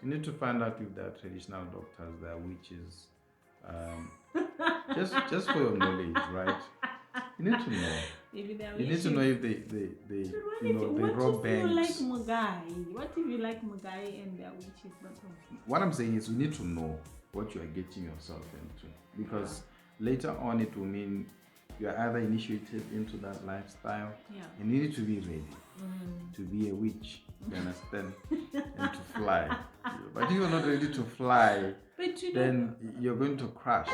You need to find out if there are traditional doctors, there are witches. Um, just for your knowledge, right? You need to know. Maybe they're You need to know if they So what you if know they what rob if you like banks. Mugai? What if you like Mugai and they're witches? But What I'm saying is you need to know what you are getting yourself into, because later on it will mean you are either initiated into that lifestyle, and you need to be ready to be a witch, you understand, and to fly. But if you're not ready to fly, then you're going to crash.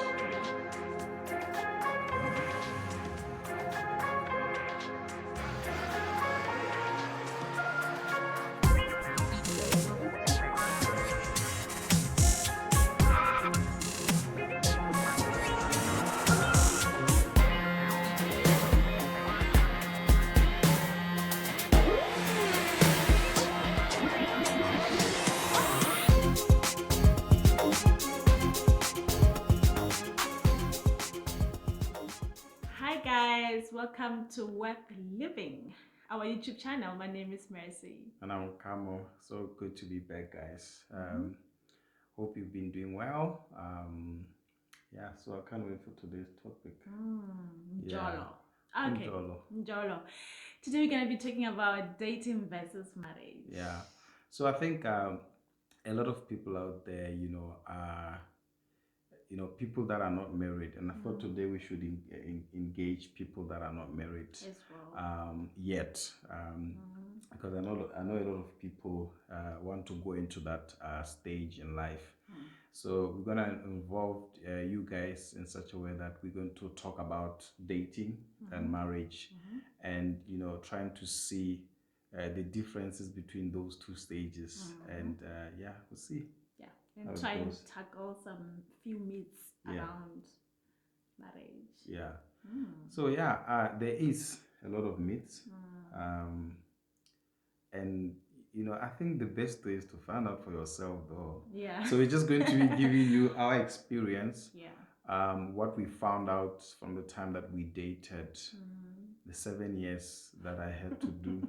Hi guys, welcome to WorthLiving, our YouTube channel. My name is Mercy. And I'm Camo. So good to be back, guys. Hope you've been doing well. Yeah, so I can't wait for today's topic. Njolo. Okay. Njolo. Njolo. Today we're going to be talking about dating versus marriage. Yeah. So I think a lot of people out there, are people that are not married, and I thought today we should engage people that are not married as well. yet, because I know a lot of people want to go into that stage in life. So we're gonna involve you guys in such a way that we're going to talk about dating and marriage, and trying to see the differences between those two stages, and yeah, we'll see. Yeah, and try and tackle some few myths around marriage. Yeah. So yeah, there is a lot of myths, and I think the best way is to find out for yourself, though. Yeah. So we're just going to be giving you our experience. Yeah. What we found out from the time that we dated, the 7 years that I had to do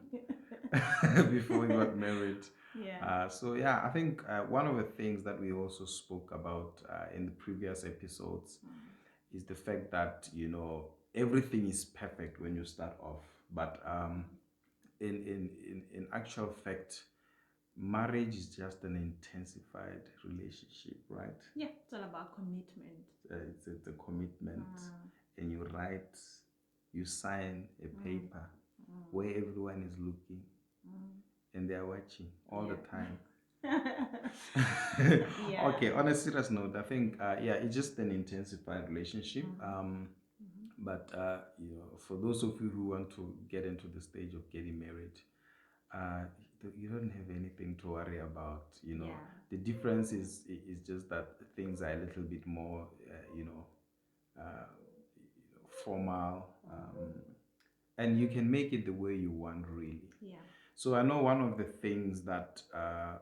before we got married. Yeah. So yeah, I think one of the things that we also spoke about in the previous episodes is the fact that everything is perfect when you start off, but in actual fact, marriage is just an intensified relationship, right? Yeah, it's all about commitment. It's a commitment, and you sign a paper where everyone is looking and they are watching all the time. Okay, on a serious note, I think it's just an intensified relationship. But for those of you who want to get into the stage of getting married, you don't have anything to worry about. The difference is just that things are a little bit more formal, and you can make it the way you want, really. Yeah. So I know one of the things that a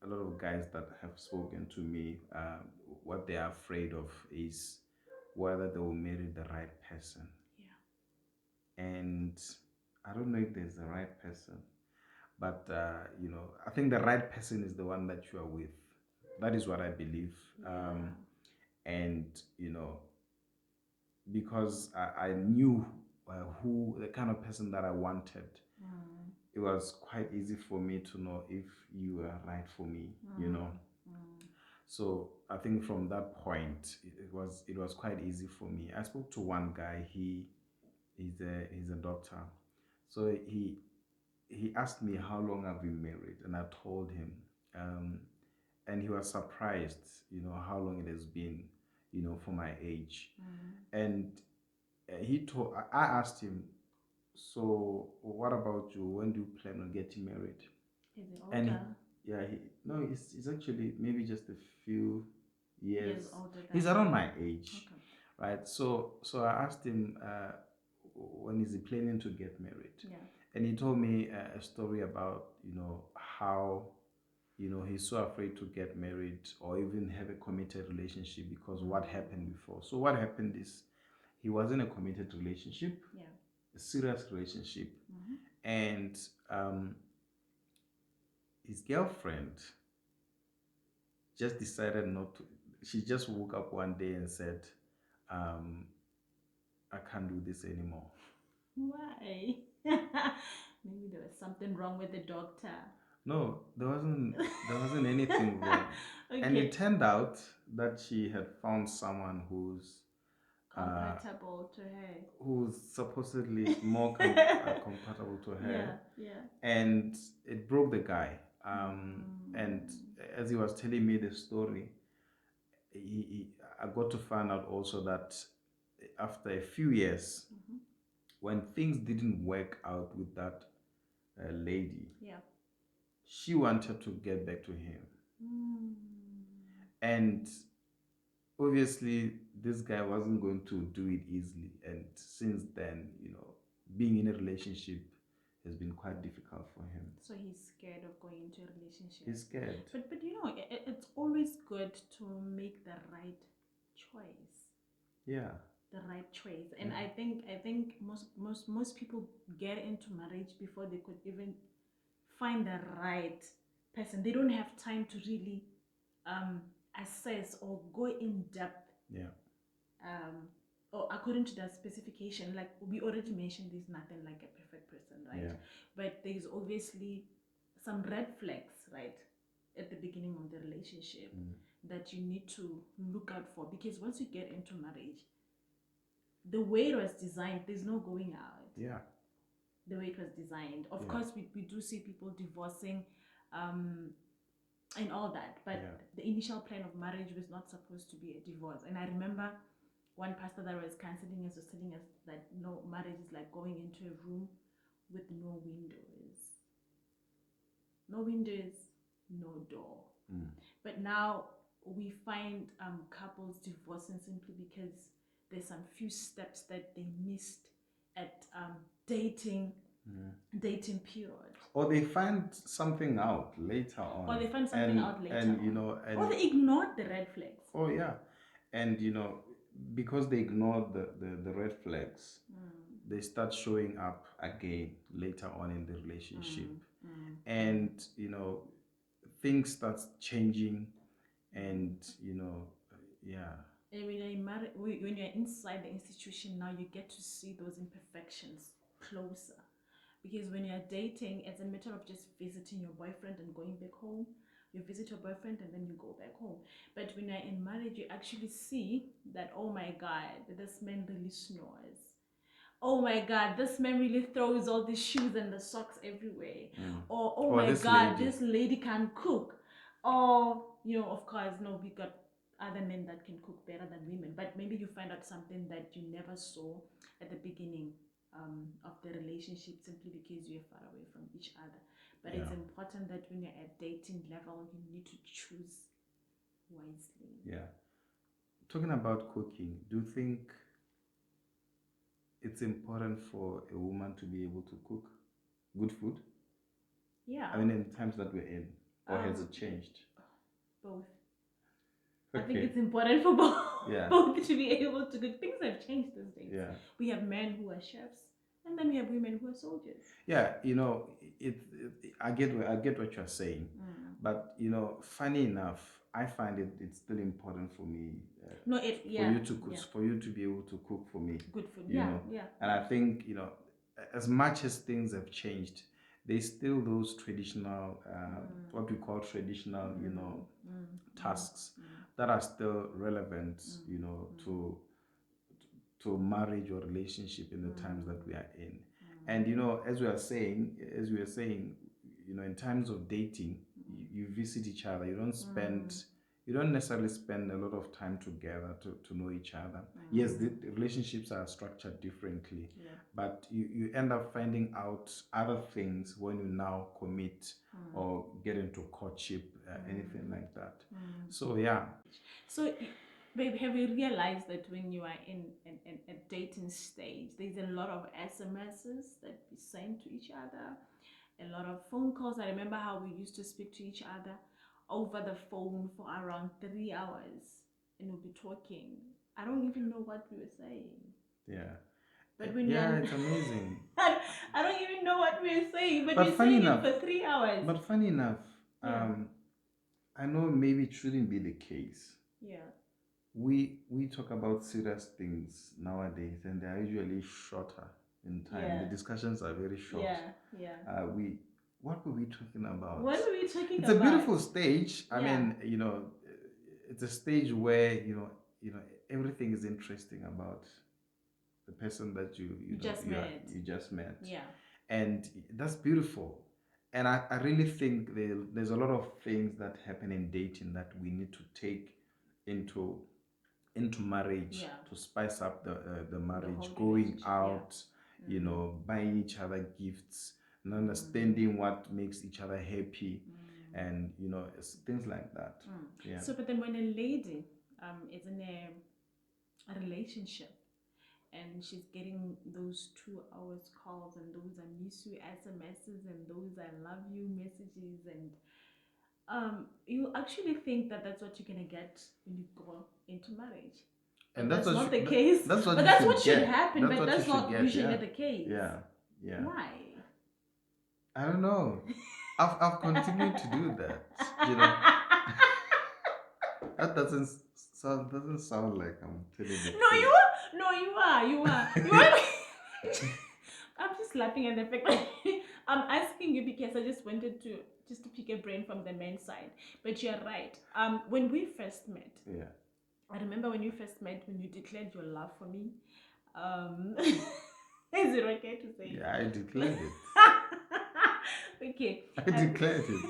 lot of guys that have spoken to me, what they are afraid of is whether they will marry the right person. Yeah. And I don't know if there's the right person, but I think the right person is the one that you are with. That is what I believe. And because I knew who the kind of person that I wanted, it was quite easy for me to know if you were right for me. So I think from that point, it was quite easy for me. I spoke to one guy. He's a doctor. So he asked me how long I've been married, and I told him, and he was surprised, how long it has been, for my age. And I asked him, so what about you? When do you plan on getting married? Is it older? And no, it's actually maybe just a few years older than he's around my age. Okay. Right? So I asked him, when is he planning to get married? Yeah. And he told me a story about how he's so afraid to get married or even have a committed relationship because what happened before. So what happened is he was in a committed relationship, a serious relationship, and his girlfriend just decided not to. She just woke up one day and said, um, I can't do this anymore. Why? Maybe there was something wrong with the doctor. No, there wasn't anything wrong. And it Okay. turned out that she had found someone uh, Compatible to her. who's supposedly more compatible to Yeah, her, yeah. and it broke the guy. And Mm. as he was telling me the story, I got to find out also that after a few years, Mhm. when things didn't work out with that lady, Yeah. she wanted to get back to him. Mm. And obviously, this guy wasn't going to do it easily. And since then, being in a relationship has been quite difficult for him. So he's scared of going into a relationship. He's scared. But it's always good to make the right choice. Yeah. The right choice. And I think most people get into marriage before they could even find the right person. They don't have time to really um assess or go in depth Yeah. um or according to that specification. Like we already mentioned, there's nothing like a perfect person, right? Yeah. But there's obviously some red flags, right, at the beginning of the relationship that you need to look out for, because once you get into marriage, the way it was designed, there's no going out. Yeah. The way it was designed, of Yeah. course, we do see people divorcing um and all that, but Yeah. the initial plan of marriage was not supposed to be a divorce. And I remember one pastor that was counseling us was telling us that no, marriage is like going into a room with no windows, no door. But now we find couples divorcing simply because there's some few steps that they missed at dating dating period, Or they find something out later on. or they find something out later and on, and or they ignored the red flags. oh yeah, and because they ignored the red flags, they start showing up again later on in the relationship. And things start changing, and yeah. And when you're married, when you're inside the institution now, you get to see those imperfections closer. Because when you're dating, it's a matter of just visiting your boyfriend and going back home. You visit your boyfriend and then you go back home. But when you're in marriage, you actually see that, oh my God, this man really snores. Oh my God, this man really throws all the shoes and the socks everywhere. Or, oh Or my this God, lady. this lady can cook. Or, of course, no, we got other men that can cook better than women. But maybe you find out something that you never saw at the beginning of the relationship, simply because you're far away from each other. But it's important that when you're at dating level, you need to choose wisely. Yeah. Talking about cooking, do you think it's important for a woman to be able to cook good food? Yeah. I mean, in the times that we're in, or has it changed? Both. Okay. I think it's important for both, Yeah. both to be able to cook. Things have changed these days. Yeah. We have men who are chefs, and then we have women who are soldiers. Yeah, I get what you're saying, but funny enough, I find it's still important for me. No, it For yeah. you to cook, Yeah. for you to be able to cook for me. Good food. You Yeah, know, yeah. and I think as much as things have changed, there's still those traditional, what we call traditional, tasks that are still relevant, to marriage or relationship in the times that we are in. And as we were saying, in times of dating, you visit each other. You don't necessarily spend a lot of time together to know each other. Yes, the relationships are structured differently, but you end up finding out other things when you now commit or get into courtship, anything like that. So yeah. So, babe, have you realized that when you are in a dating stage, there's a lot of SMSs that we send to each other, a lot of phone calls. I remember how we used to speak to each other over the phone for around 3 hours, and we'll be talking. I don't even know what we were saying. Yeah. But when yeah, it's amazing. I don't even know what we were saying, but But we're funny saying enough, it for 3 hours. But funny enough, Yeah. I know maybe it shouldn't be the case. Yeah. We talk about serious things nowadays, and they are usually shorter in time. The Yeah. discussions are very short. Yeah. Yeah. We What were we talking about? What were we talking It's a about? beautiful stage. I Yeah. mean, it's a stage where everything is interesting about the person that You just met. you just met, Yeah. and that's beautiful. And I really think there's a lot of things that happen in dating that we need to take into marriage Yeah. to spice up the The marriage, whole going relationship. Yeah. out, buying each other gifts and understanding what makes each other happy, and things like that. Yeah. So, but then when a lady is in a relationship and she's getting those 2 hours calls and those I miss you SMSs and those I love you messages, and you actually think that that's what you're gonna get when you go into marriage. And But that's that's what not the you, case. that's what But you that's should what should get. happen. That's But what you that's should not get. usually Yeah. the case. Yeah. Yeah. Why? I don't know. I've continued to do that. You know, that doesn't sound like I'm telling the No, you truth. are. No, you are. You are. You are. I'm just laughing at the fact that I'm asking you because I just wanted to pick a brain from the men's side. But you're right. When we first met, Yeah. I remember when you first met, when you declared your love for me. Is it okay to say? Yeah, I declared it. Okay. I declared it.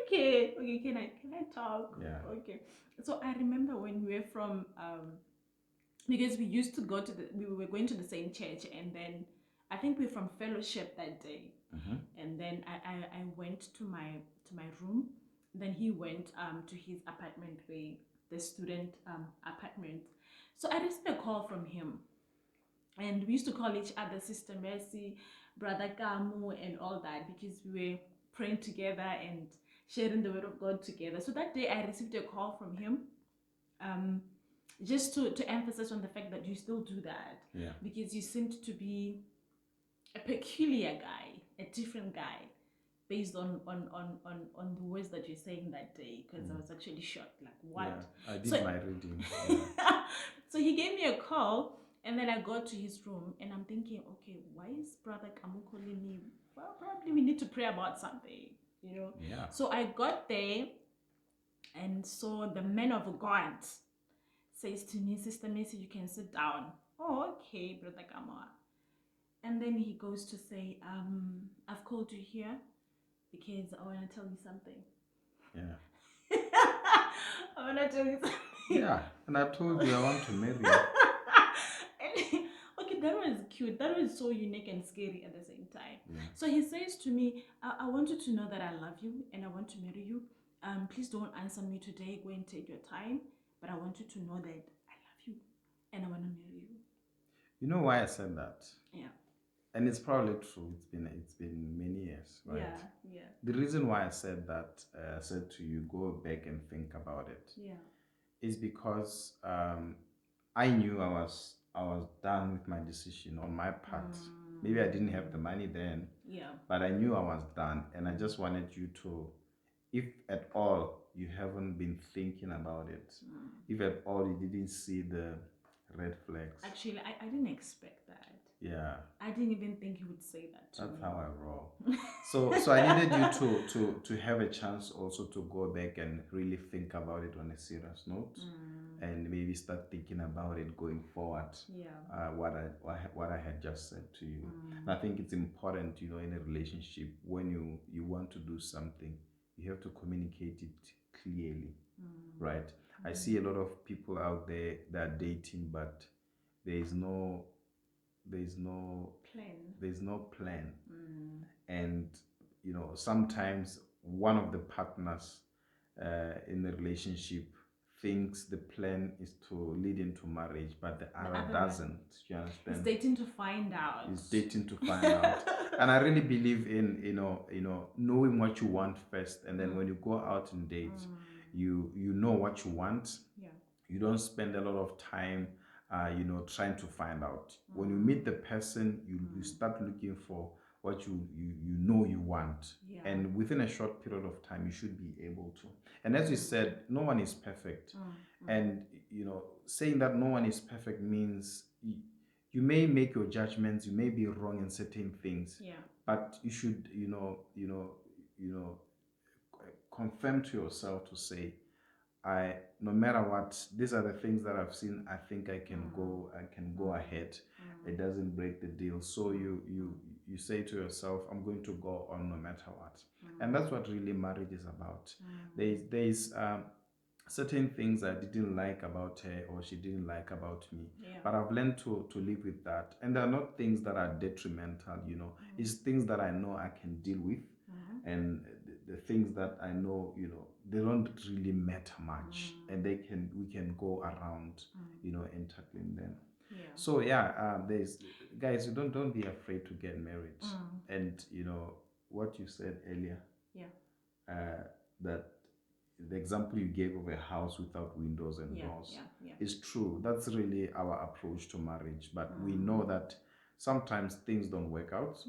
Okay. Okay. Can I talk? Yeah. Okay. So I remember when we were from because we used to go to we were going to the same church, and then I think we were from fellowship that day, and then I went to my room, then he went to his apartment, where the student apartment. So I received a call from him, and we used to call each other Sister Mercy, Brother Kamu, and all that, because we were praying together and sharing the word of God together. So that day I received a call from him, um, just to emphasize on the fact that you still do that, Yeah. because you seemed to be a peculiar guy, a different guy, based on the words that you're saying that day, because I was actually shocked, like, what? Yeah. I did So my reading. Yeah. so he gave me a call, and then I got to his room, and I'm thinking, okay, why is Brother Kamu calling me? Well, probably we need to pray about something, you know. Yeah. So I got there, and so the man of God says to me, Sister Macy, you can sit down. Oh, okay, Brother Kamu. And then he goes to say, I've called you here because I want to tell you something. Yeah. I want to tell you something. Yeah. And I told you I want to marry you. And, okay, that was cute. That was so unique and scary at the same time. Yeah. So he says to me, I want you to know that I love you and I want to marry you. Please don't answer me today. Go and take your time. But I want you to know that I love you and I want to marry you. You know why I said that? Yeah. And it's probably true. It's been many years, right? Yeah. Yeah. The reason why I said that, I said to you, go back and think about it, Yeah. is because I knew I was done with my decision on my part. Maybe I didn't have the money then, Yeah. but I knew I was done, and I just wanted you to, if at all you haven't been thinking about it, if at all you didn't see the red flags. Actually, I didn't expect that. Yeah. I didn't even think he would say that to That's me. how I roll. So I needed you to have a chance also to go back and really think about it on a serious note, and maybe start thinking about it going forward. Yeah. What I had just said to you. And I think it's important, in a relationship, when you want to do something, you have to communicate it clearly, right? I see a lot of people out there that are dating, but there is no plan, and sometimes one of the partners in the relationship thinks the plan is to lead into marriage, but the other doesn't. You understand? It's dating to find out. It's dating to find out. And I really believe in knowing what you want first, and then when you go out and date, you know what you want. Yeah. You don't spend a lot of time trying to find out. When you meet the person, you start looking for what you know you want. Yeah. And within a short period of time, you should be able to. And as you said, no one is perfect. And, saying that no one is perfect means you may make your judgments, you may be wrong in certain things, Yeah. but you should, confirm to yourself to say, no matter what, these are the things that I've seen. I think I can go ahead. It doesn't break the deal. So you say to yourself, I'm going to go on no matter what. And that's what really marriage is about. There's certain things I didn't like about her, or she didn't like about me. Yeah. But I've learned to live with that. And they're not things that are detrimental, It's things that I know I can deal with. And the things that I know, they don't really matter much, and we can go around, and tackling them. Yeah. So there's guys, you don't be afraid to get married. And what you said earlier, Yeah. that the example you gave of a house without windows and doors is true. That's really our approach to marriage. But we know that sometimes things don't work out,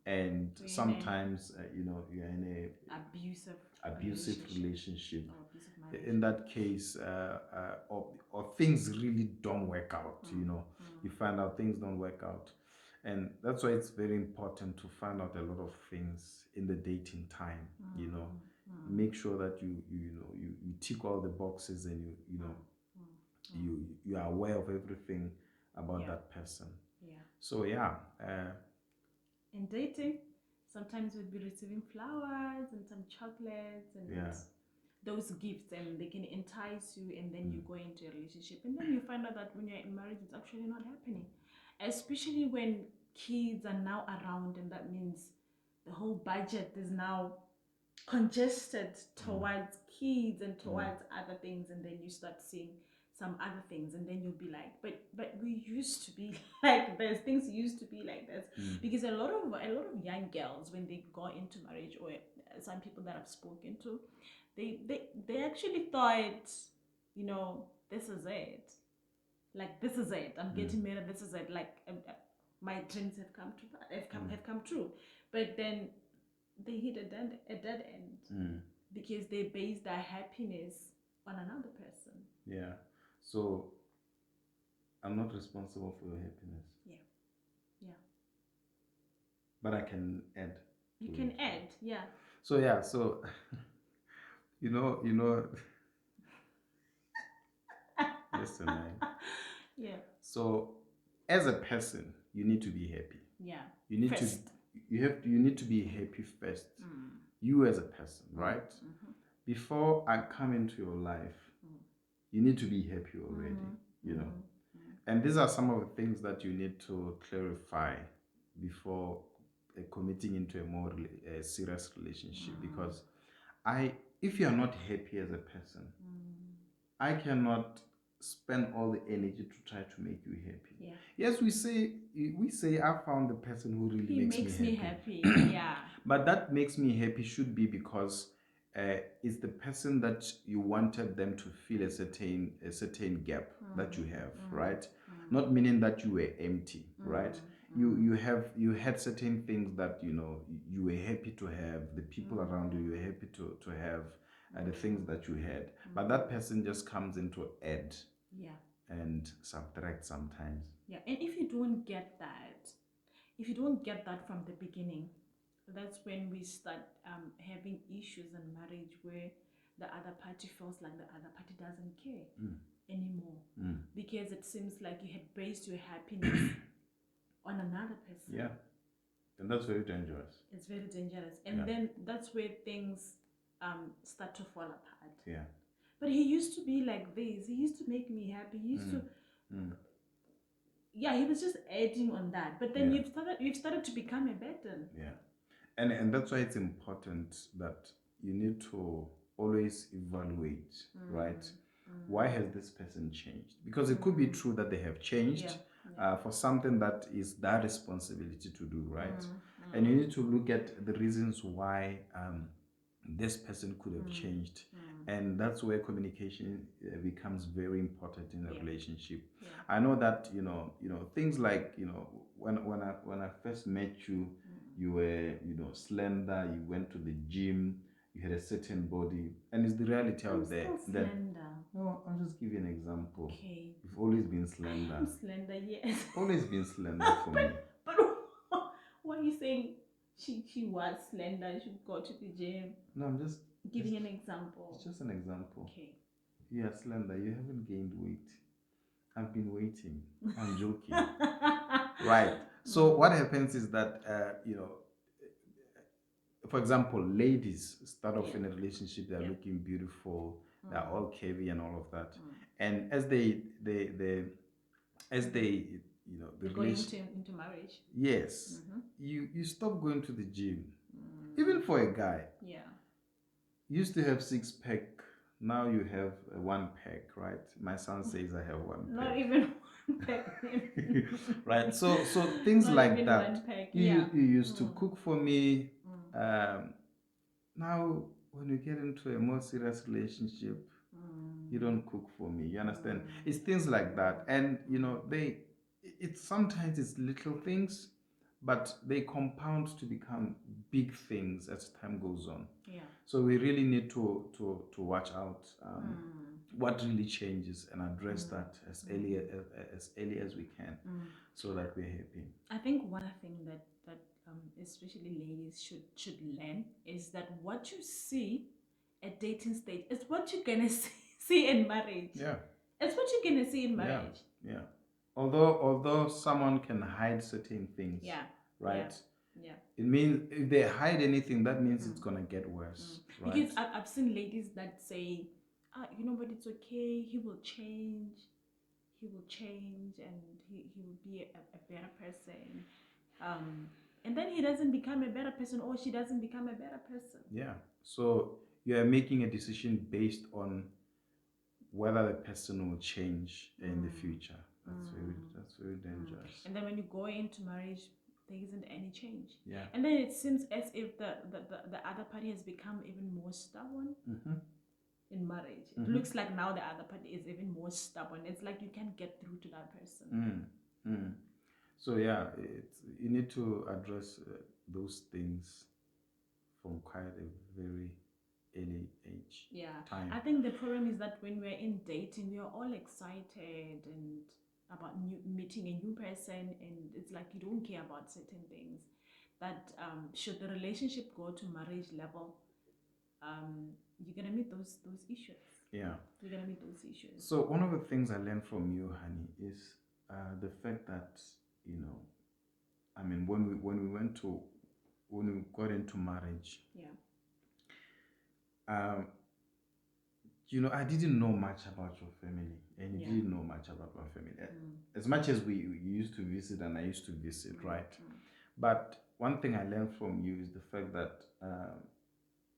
and sometimes you're in a abusive relationship. Or abusive marriage. In that case, or things really don't work out. You find out things don't work out, and that's why it's very important to find out a lot of things in the dating time. Make sure that you tick all the boxes, and you are aware of everything about that person. Yeah. So in dating, sometimes we'll be receiving flowers and some chocolates and those gifts, and they can entice you, and then you go into a relationship, and then you find out that when you're in marriage, it's actually not happening. Especially when kids are now around, and that means the whole budget is now congested towards kids and towards other things, and then you start seeing some other things, and then you'll be like, but we used to be like this, things used to be like this. Because a lot of young girls, when they go into marriage, or some people that I've spoken to, they actually thought, this is it, like this is it, I'm getting married, this is it, like my dreams have come have come true. But then they hit a dead end, because they base their happiness on another person. Yeah. So I'm not responsible for your happiness. Yeah. But I can add. You can add, yeah. So you know listen, man. Yeah. So as a person, you need to be happy. Yeah. You need first. you need to be happy first. You as a person, right? Before I come into your life, you need to be happy already, And these are some of the things that you need to clarify before committing into a more serious relationship. Because if you are not happy as a person, I cannot spend all the energy to try to make you happy. Yeah. Yes, we say I found the person who really makes me happy. Yeah. But that makes me happy should be because it's the person that you wanted them to fill a certain gap that you have, right? Not meaning that you were empty, right? You had certain things that you were happy to have, the people around you were happy to have, the things that you had, but that person just comes in to add and subtract sometimes. Yeah, and if you don't get that from the beginning, that's when we start having issues in marriage, where the other party feels like the other party doesn't care anymore, because it seems like you had based your happiness on another person. Yeah, and that's very dangerous. It's very dangerous, and then that's where things start to fall apart. Yeah. But he used to be like this. He used to make me happy. He used to. Yeah, he was just adding on that. But then you've started to become a burden. Yeah, and that's why it's important that you need to always evaluate, right? Why has this person changed? Because it could be true that they have changed for something that is their responsibility to do, right? And you need to look at the reasons why this person could have changed, and that's where communication becomes very important in a relationship. I know that things like when I first met you, you were, slender, you went to the gym, you had a certain body, and it's the reality I'm out there. still Then, slender. no, I'll just give you an example. Okay. You've always been slender. I'm slender, yes. Always been slender for me. But why are you saying she was slender, she would go to the gym? No, I'm just giving an example. It's just an example. Okay. You are slender. You haven't gained weight. I've been waiting. I'm joking. Right. So what happens is that for example, ladies start off in a relationship. They're looking beautiful. They're all curvy and all of that. And as they the going relation, into marriage. yes, you stop going to the gym. Even for a guy, Yeah. you used to have 6-pack. Now you have a 1-pack, right? My son says I have 1 Not pack. even 1 pack. Right. So things Not like even that. 1 pack. You used to cook for me. Now when you get into a more serious relationship, you don't cook for me. You understand? It's things like that. And it's sometimes it's little things, but they compound to become big things as time goes on. Yeah. So we really need to watch out what really changes and address that as early as we can, so that we're happy. I think one thing that especially ladies should learn is that what you see at dating stage is what you're gonna see in marriage. Yeah. It's what you're gonna see in marriage. Yeah. Although someone can hide certain things. Yeah. Right. Yeah. It means if they hide anything, that means it's gonna get worse. Right? Because I've seen ladies that say, but it's okay. He will change. He will change, and he will be a better person. And then he doesn't become a better person, or she doesn't become a better person. Yeah. So you are making a decision based on whether the person will change in the future. That's very dangerous. And then when you go into marriage, there isn't any change. Yeah. And then it seems as if the other party has become even more stubborn. In marriage, it looks like now the other party is even more stubborn. It's like you can't get through to that person. So yeah, you need to address those things from quite a very early age. Yeah. Time. I think the problem is that when we're in dating, we are all excited and about meeting a new person, and it's like you don't care about certain things. That should the relationship go to marriage level, you're gonna meet those issues. Yeah. You're gonna meet those issues. So one of the things I learned from you, honey, is the fact that I mean, when we got into marriage, I didn't know much about your family, and you didn't know much about my family. As much as we used to visit, and I used to visit, right? But one thing I learned from you is the fact that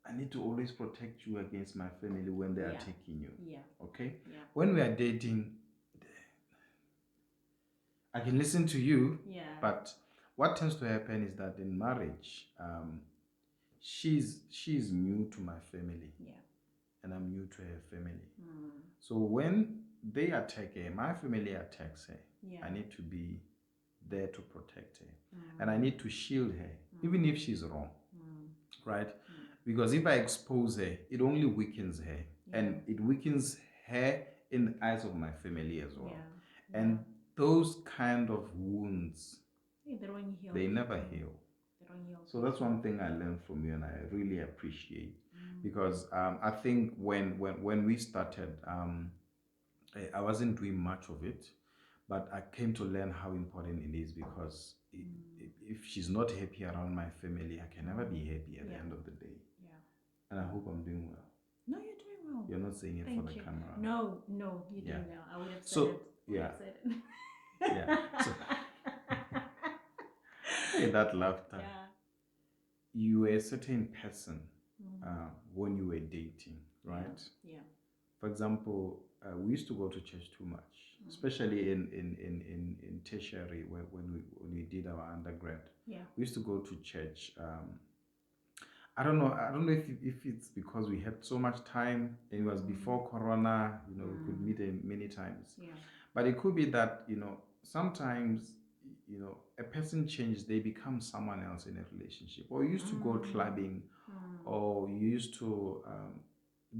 I need to always protect you against my family when they are taking you. Yeah. Okay? Yeah. When we are dating, I can listen to you, but what tends to happen is that in marriage, she's new to my family, and I'm new to her family. So when they attack her, my family attacks her, I need to be there to protect her, and I need to shield her, even if she's wrong, right? Because if I expose her, it only weakens her, and it weakens her in the eyes of my family as well. And those kind of wounds, they don't heal. They never heal. They don't heal. So that's one thing I learned from you, and I really appreciate, because I think when we started, I wasn't doing much of it, but I came to learn how important it is, because if she's not happy around my family, I can never be happy at the end of the day. And I hope I'm doing well. No, you're doing well. You're not saying it for the camera. No, you're doing well. I would have said it. Said it. So, hey, that laughter. You were a certain person when you were dating, right? Yeah. For example, we used to go to church too much, especially in tertiary, when we did our undergrad. Yeah. We used to go to church. I don't know if it's because we had so much time, and it was before Corona, we could meet many times. Yeah. But it could be that, sometimes, a person changes, they become someone else in a relationship. Or you used to go clubbing, or you used to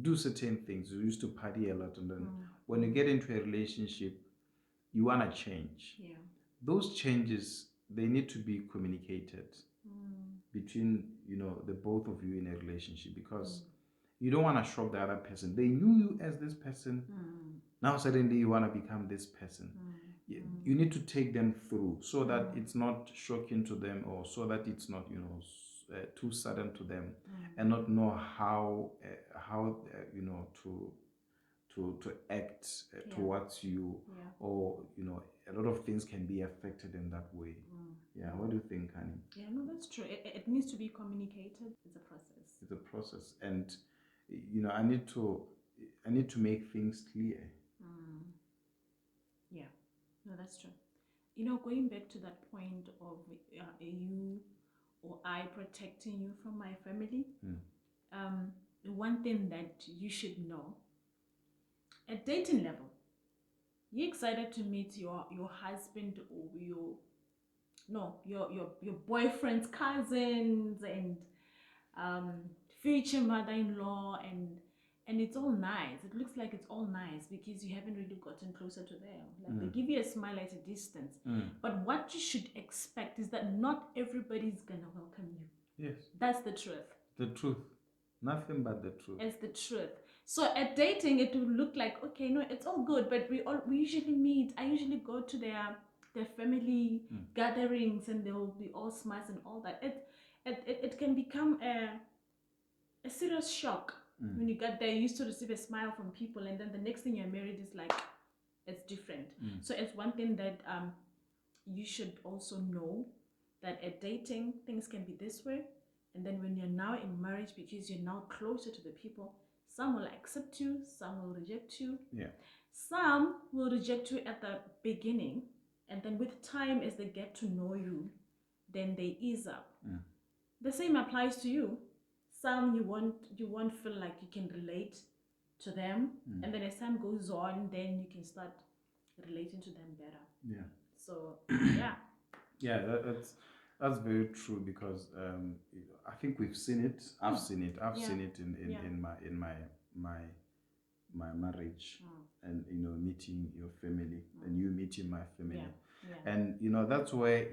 do certain things, you used to party a lot, and then when you get into a relationship, you want to change. Yeah. Those changes, they need to be communicated between the both of you in a relationship, because you don't want to shock the other person. They knew you as this person. Now suddenly you want to become this person. You need to take them through so that it's not shocking to them, or so that it's not too sudden to them, and not know how to act towards you. Or a lot of things can be affected in that way. What do you think, honey? Yeah, no, that's true. It needs to be communicated. It's a process. It's a process, and I need to make things clear. Yeah, no, that's true. Going back to that point of you or I protecting you from my family, one thing that you should know, at dating level, you're excited to meet your husband or your boyfriend's cousins and future mother-in-law, and it's all nice. It looks like it's all nice because you haven't really gotten closer to them. Like they give you a smile at a distance. But what you should expect is that not everybody's gonna welcome you. Yes. That's the truth. The truth. Nothing but the truth. It's the truth. So at dating, it will look like, okay, no, it's all good, but we usually meet. I usually go to their family gatherings, and they'll be all smiles and all that. It can become a serious shock when you get there. You used to receive a smile from people, and then the next thing you're married is like it's different. So it's one thing that you should also know, that at dating things can be this way, and then when you're now in marriage, because you're now closer to the people, some will accept you, some will reject you. Some will reject you at the beginning, and then with time, as they get to know you, then they ease up. The same applies to you. Some you won't feel like you can relate to them, and then as time goes on, then you can start relating to them better. So that's very true, because I think we've seen it. I've seen it in my marriage, and meeting your family, and you meeting my family. And that's where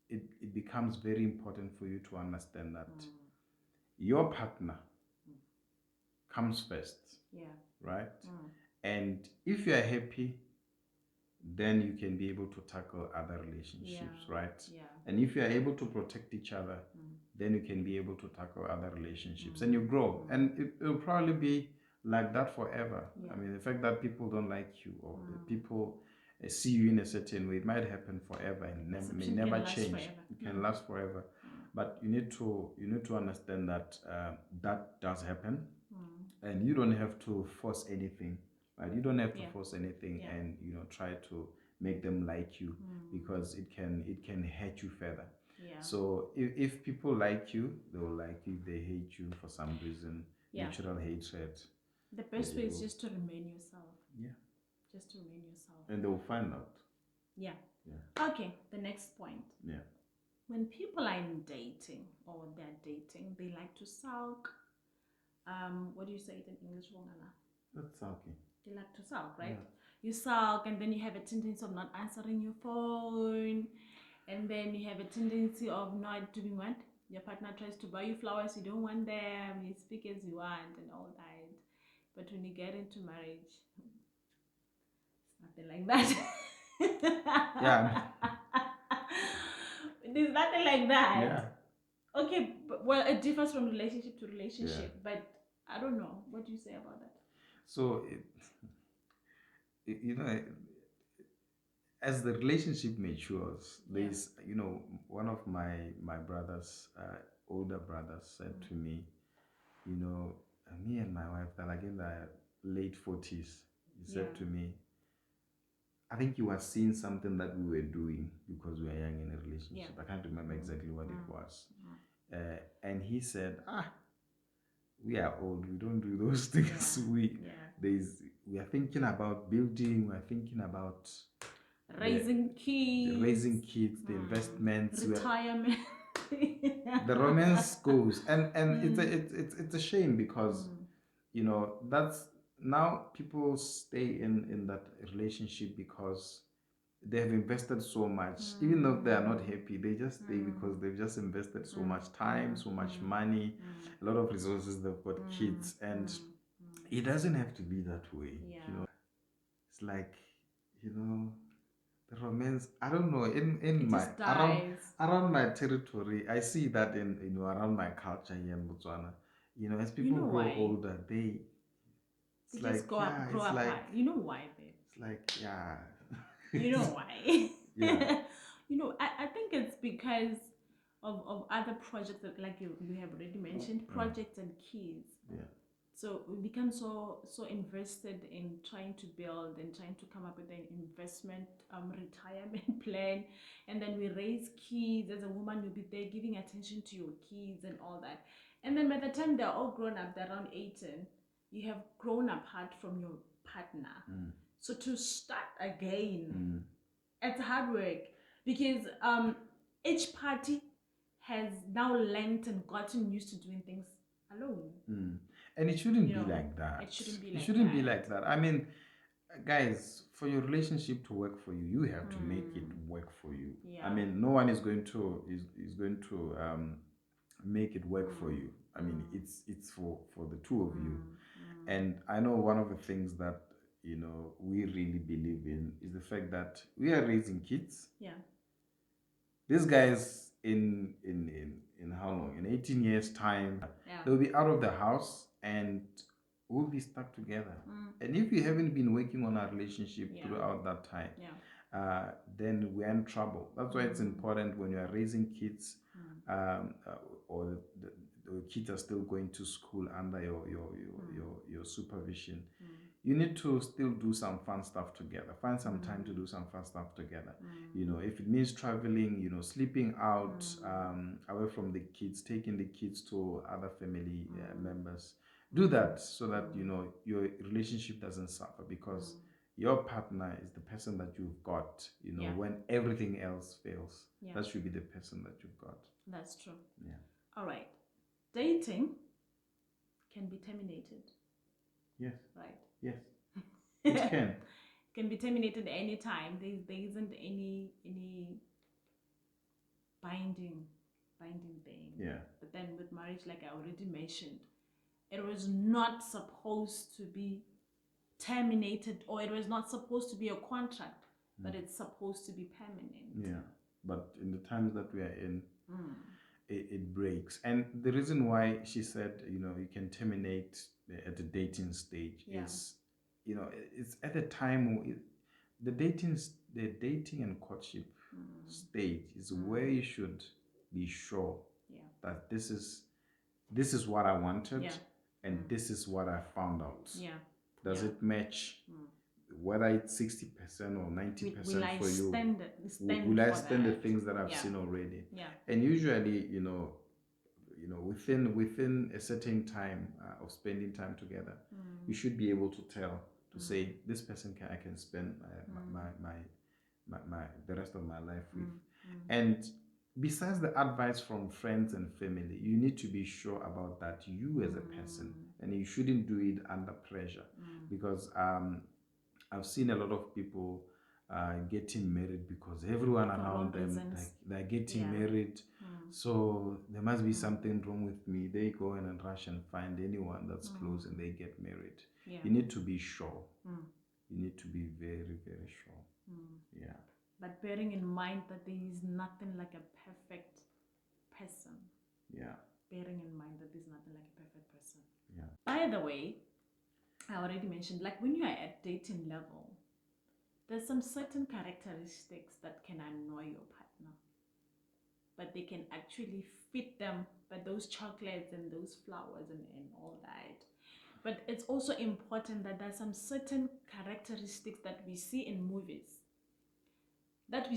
it becomes very important for you to understand that your partner comes first. Right? And if you are happy, then you can be able to tackle other relationships, right? And if you are able to protect each other, then you can be able to tackle other relationships, and you grow. And it'll probably be like that forever. I mean, the fact that people don't like you, or people see you in a certain way, it might happen forever and may never change. It can last forever. But you need to understand that that does happen, and you don't have to force anything. Right? You don't have to force anything, and try to make them like you, because it can hurt you further. So if people like you, they will like you. If they hate you for some reason, natural hatred, the best way is just to remain yourself. Just to remain yourself, and they will find out. Okay, the next point. When people are in dating, or they're dating, they like to sulk. What do you say it in English, Wongala? That's sulking. They like to sulk, right? You sulk, and then you have a tendency of not answering your phone, and then you have a tendency of not doing what? Your partner tries to buy you flowers, you don't want them, you speak as you want, and all that. But when you get into marriage, it's nothing like that. There's nothing like that. Okay, but, well, it differs from relationship to relationship, but I don't know. What do you say about that? So, as the relationship matures, there's, one of my brothers, older brothers, said to me, me and my wife, are like in the late 40s. He said to me, I think you were seeing something that we were doing because we were young in a relationship. I can't remember exactly what it was. And he said, we are old, we don't do those things. We are thinking about building, we're thinking about raising raising kids, kids, the investments, retirement. the romance goes, and it's a shame because that's now people stay in that relationship because they have invested so much. Even though they are not happy, they just stay because they've just invested so much time, so much money, a lot of resources. They've got kids, and it doesn't have to be that way. Yeah. It's like, you know the romance, I don't know, in It my just dies. around my territory, I see that in around my culture here in Botswana. As You people know grow why? older, They it's just like, yeah, grow it's up like high. You know why, babe? it's like, yeah. You know why? Yeah. I think it's because of other projects that, like you have already mentioned, projects and kids. Yeah. So we become so invested in trying to build and trying to come up with an investment retirement plan, and then we raise kids. As a woman, you'll be there giving attention to your kids and all that, and then by the time they're all grown up, they're around 18, you have grown apart from your partner. So to start again, it's hard work because each party has now learned and gotten used to doing things alone. And it shouldn't be like that. It shouldn't be It like shouldn't be that. like that. I mean, guys, for your relationship to work for you, you have to make it work for you. Yeah. I mean, no one is going to is going to make it work for you. I mean, it's for the two of you. And I know one of the things that we really believe in is the fact that we are raising kids. Yeah. These guys in how long? In 18 years time, Yeah. they'll be out of the house and we'll be stuck together. And if we haven't been working on our relationship throughout that time, then we're in trouble. That's why it's important when you are raising kids, or the kids are still going to school under your supervision. You need to still do some fun stuff together. Find some time to do some fun stuff together. If it means traveling, sleeping out away from the kids, taking the kids to other family members. Do that so that your relationship doesn't suffer, because your partner is the person that you've got. When everything else fails, that should be the person that you've got. That's true. Yeah. All right. Dating can be terminated. Yes. Right. Yes. It can. Can be terminated anytime. There isn't any binding thing. Yeah. But then with marriage, like I already mentioned, it was not supposed to be terminated, or it was not supposed to be a contract, but it's supposed to be permanent. Yeah. But in the times that we are in, it breaks. And the reason why she said, you can terminate at the dating stage is, it's at the time the dating and courtship stage is where you should be sure that this is what I wanted, and this is what I found out. Yeah. Does it match? Whether it's 60% or 90% for you, will I stand the things that I've seen already? Yeah. And usually, within a certain time of spending time together, you should be able to tell, to say, this person I can spend the rest of my life with. And besides the advice from friends and family, you need to be sure about that, you as a person, and you shouldn't do it under pressure, because I've seen a lot of people getting married because everyone around them, like, they're getting married, so there must be something wrong with me. They go in and rush and find anyone that's close and they get married. You need to be sure. You need to be very, very sure. Yeah. But bearing in mind that there is nothing like a perfect person. Yeah. Bearing in mind that there's nothing like a perfect person. Yeah. By the way, I already mentioned, like when you are at dating level, there's some certain characteristics that can annoy your partner, but they can actually fit them by those chocolates and those flowers and all that. But it's also important that there's some certain characteristics that we see in movies. Like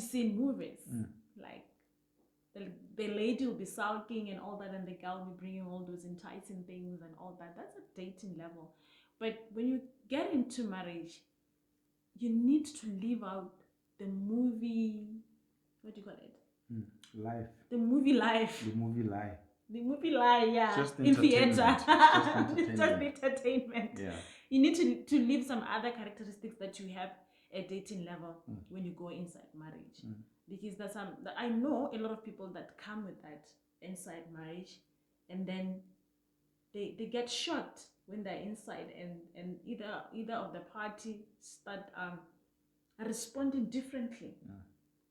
the lady will be sulking and all that, and the girl will be bringing all those enticing things and all that. That's a dating level. But when you get into marriage, you need to live out the movie, what do you call it? Life. The movie Life. The movie Life. The movie Life, yeah. Just in theater. entertainment. It's just entertainment. Yeah. You need to leave some other characteristics that you have at dating level when you go inside marriage. Because there's some, I know a lot of people that come with that inside marriage, and then they get shocked when they're inside, and either of the party start responding differently.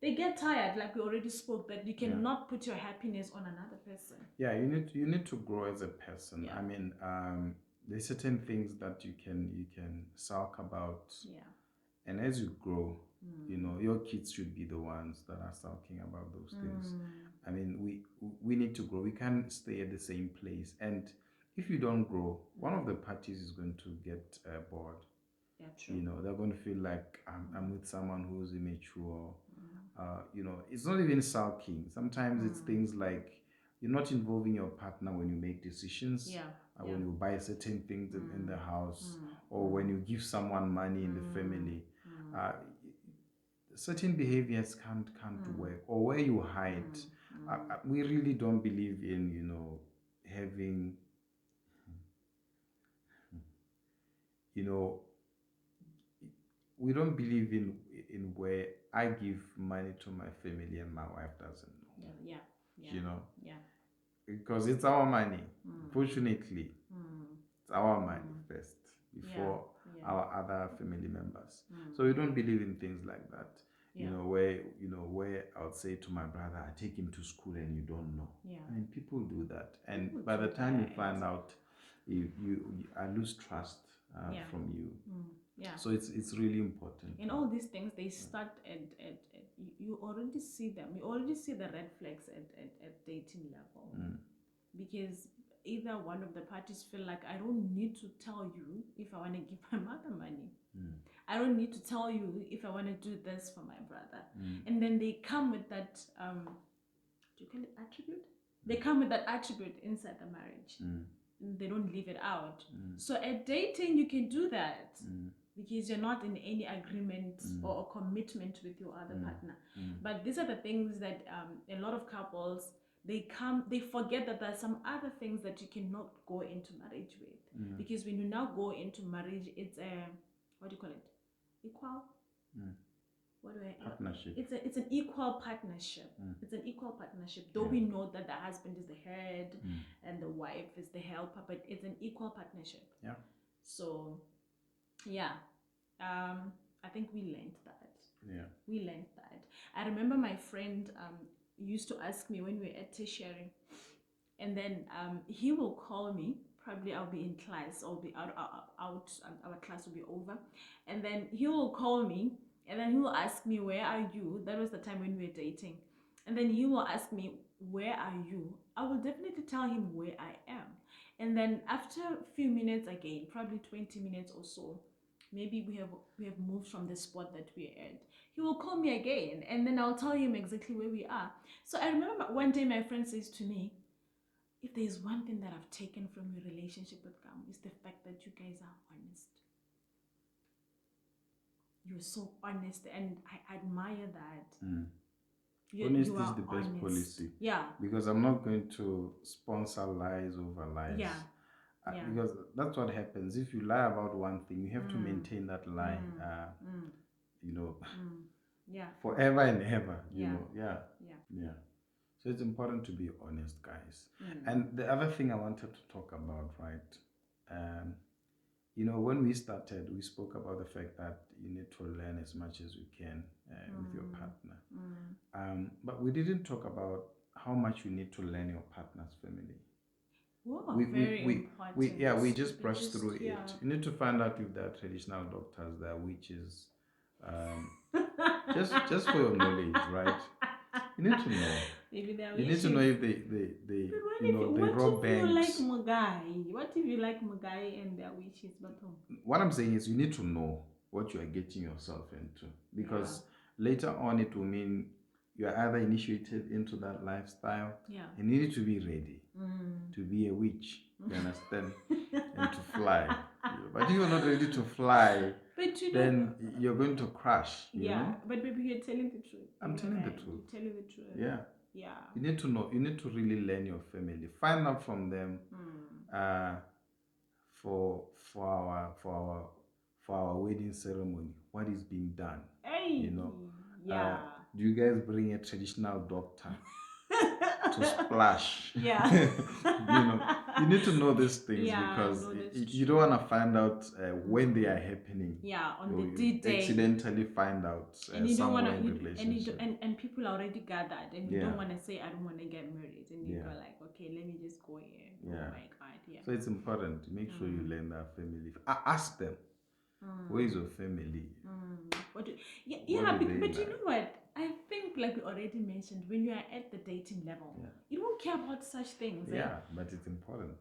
They get tired, like we already spoke, that you cannot put your happiness on another person. Yeah, you need to grow as a person. I mean, there's certain things that you can sulk about. Yeah. And as you grow, you know, your kids should be the ones that are sulking about those things. I mean, we need to grow. We can't stay at the same place. And if you don't grow, one of the parties is going to get bored. Yeah, true. You know, they're going to feel like I'm with someone who's immature. You know, it's not even sulking. Sometimes it's things like you're not involving your partner when you make decisions. When you buy certain things in the house, or when you give someone money in the family. Certain behaviors can't work, or where you hide. We really don't believe in, you know, having, you know, we don't believe in where I give money to my family and my wife doesn't know. Yeah. You know? Yeah. Because it's our money. Fortunately, it's our money first before our other family members. So we don't believe in things like that. You know, where I would say to my brother, I take him to school and you don't know. I mean, people do that, and people by the time you find out, I lose trust from you. So it's really important. And all these things, they start at you already see them. You already see the red flags at dating level. Because either one of the parties feel like, I don't need to tell you if I want to give my mother money. I don't need to tell you if I want to do this for my brother. And then they come with that, do you call it attribute? They come with that attribute inside the marriage. They don't leave it out. So at dating, you can do that. Because you're not in any agreement or commitment with your other partner. But these are the things that a lot of couples, they forget that there's some other things that you cannot go into marriage with. Because when you now go into marriage, it's a, what do you call it? Equal? Partnership. It's an equal partnership. It's an equal partnership. Though we know that the husband is the head and the wife is the helper, but it's an equal partnership. Yeah. So I think we learned that. We learned that. I remember my friend used to ask me when we were at tertiary, and then he will call me. Probably I'll be in class, I'll be out, our class will be over, and then he will call me, and then he will ask me, where are you? That was the time when we were dating. And then he will ask me, where are you? I will definitely tell him where I am. And then after a few minutes again, probably 20 minutes or so, maybe we have moved from the spot that we're at, he will call me again, and then I'll tell him exactly where we are. So I remember one day my friend says to me, if there's one thing that I've taken from your relationship with Gam, is the fact that you guys are honest. You're so honest, and I admire that. Honesty is the best policy. Yeah. Because I'm not going to sponsor lies over lies. Yeah. Because that's what happens. If you lie about one thing, you have to maintain that lie, you know, forever and ever, you know. Yeah. So it's important to be honest, guys. And the other thing I wanted to talk about, right? You know, when we started, we spoke about the fact that you need to learn as much as you can with your partner. But we didn't talk about how much you need to learn your partner's family. Wow, very important. We just brushed through it. You need to find out if there are traditional doctors, there are witches. Just for your knowledge, right? You need to know. Maybe they are you need to know if they rob banks. What if you like Mugai and they are witches? But what I'm saying is you need to know what you are getting yourself into, because later on it will mean you are either initiated into that lifestyle, and you need to be ready to be a witch, you understand, and to fly. But if you're not ready to fly, But you know, then you're going to crash, you yeah, know? but maybe you're telling the truth. I'm telling the truth. You're telling the truth. Yeah. Yeah. You need to know, you need to really learn your family. Find out from them uh, for our wedding ceremony, what is being done. Hey, You know, yeah. do you guys bring a traditional doctor to splash? Yeah. You need to know these things Yeah, because no, that's you don't want to find out when they are happening. Yeah, on the You D-Day. accidentally find out And you don't want somewhere in to, relationship. and people are already gathered, and you Yeah. don't want to say, I don't want to get married, and you Yeah. go like, okay, let me just go here. Yeah. Oh my God, yeah. So it's important to make sure you learn that family. Ask them, where is your family? What do, yeah, What yeah, do they but you like? know what? I think, like we already mentioned, when you are at the dating level, Yeah. you don't care about such things. Yeah, but it's important.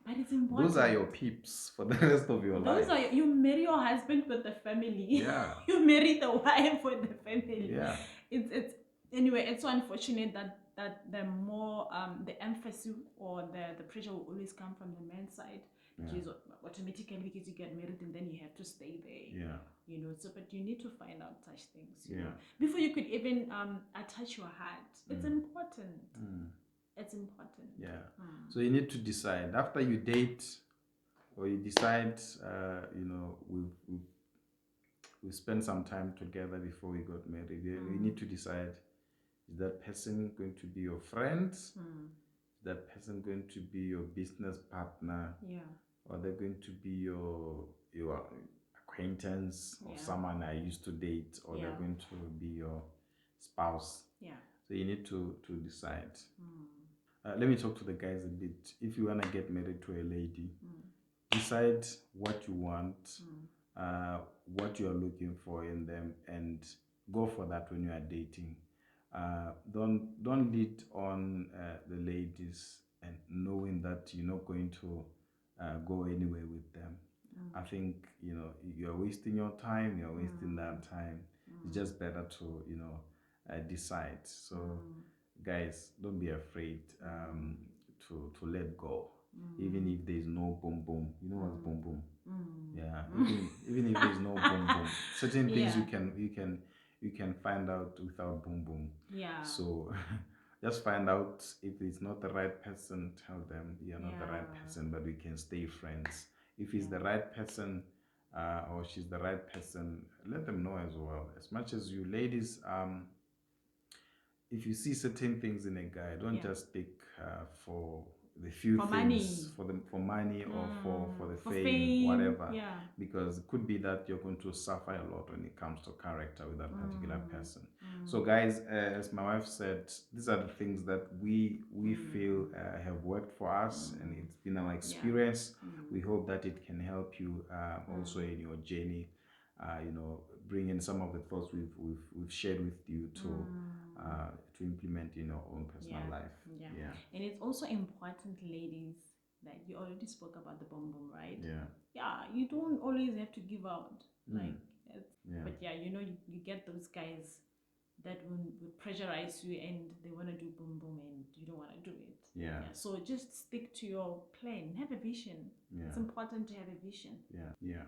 But it's important. Those are your peeps for the rest of your life. Those are you marry your husband with the family. Yeah. You marry the wife with the family. Yeah. It's anyway. It's so unfortunate that the more the emphasis or the pressure will always come from the man's side, because automatically because you get married and then you have to stay there. Yeah. You know. So, but you need to find out such things. You Yeah. know, before you could even attach your heart. It's important. It's important. Yeah. So you need to decide after you date, or you decide, we spend some time together before we got married. We need to decide: is that person going to be your friend? Is that person going to be your business partner? Yeah. Or they're going to be your acquaintance or someone I used to date, or they're going to be your spouse. Yeah. So you need to decide. Let me talk to the guys a bit. If you want to get married to a lady, decide what you want, what you are looking for in them, and go for that when you are dating. Don't lead on the ladies and knowing that you're not going to go anywhere with them. I think you're wasting your time. You're wasting their time. It's just better to decide. So, guys, don't be afraid to let go, even if there's no boom boom. You know what's boom boom? Yeah. Even if there's no boom boom, certain things you can find out without boom boom. Yeah. So just find out if it's not the right person. Tell them you're not the right person, but we can stay friends. If he's the right person, or she's the right person, let them know as well. As much as you ladies, if you see certain things in a guy, don't just pick for the few things for money or for the fame, whatever. Yeah. Because it could be that you're going to suffer a lot when it comes to character with that particular person. So, guys, as my wife said, these are the things that we feel have worked for us, and it's been our experience. We hope that it can help you also in your journey. Bring in some of the thoughts we've shared with you to implement in your own personal life. Yeah. And it's also important, ladies, that you already spoke about the boom boom, right? Yeah, you don't always have to give out. But you get those guys that will pressurize you and they want to do boom boom and you don't want to do it. Yeah. So just stick to your plan. Have a vision. It's important to have a vision. Yeah.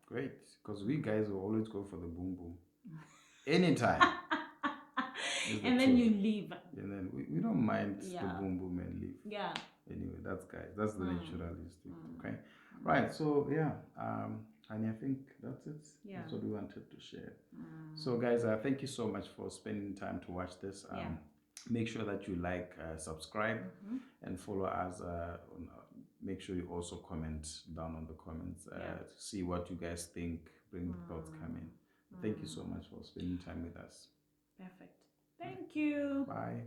Great. Because we guys will always go for the boom boom. Anytime. And then you leave. And then we don't mind the boom boom and leave. Yeah. Anyway, that's the natural instinct. Okay. Right. So and I think that's it. That's what we wanted to share. So guys, thank you so much for spending time to watch this. Make sure that you like, subscribe, and follow us. Make sure you also comment down on the comments to see what you guys think. Bring the thoughts coming. Thank you so much for spending time with us. Perfect. Thank you. Bye.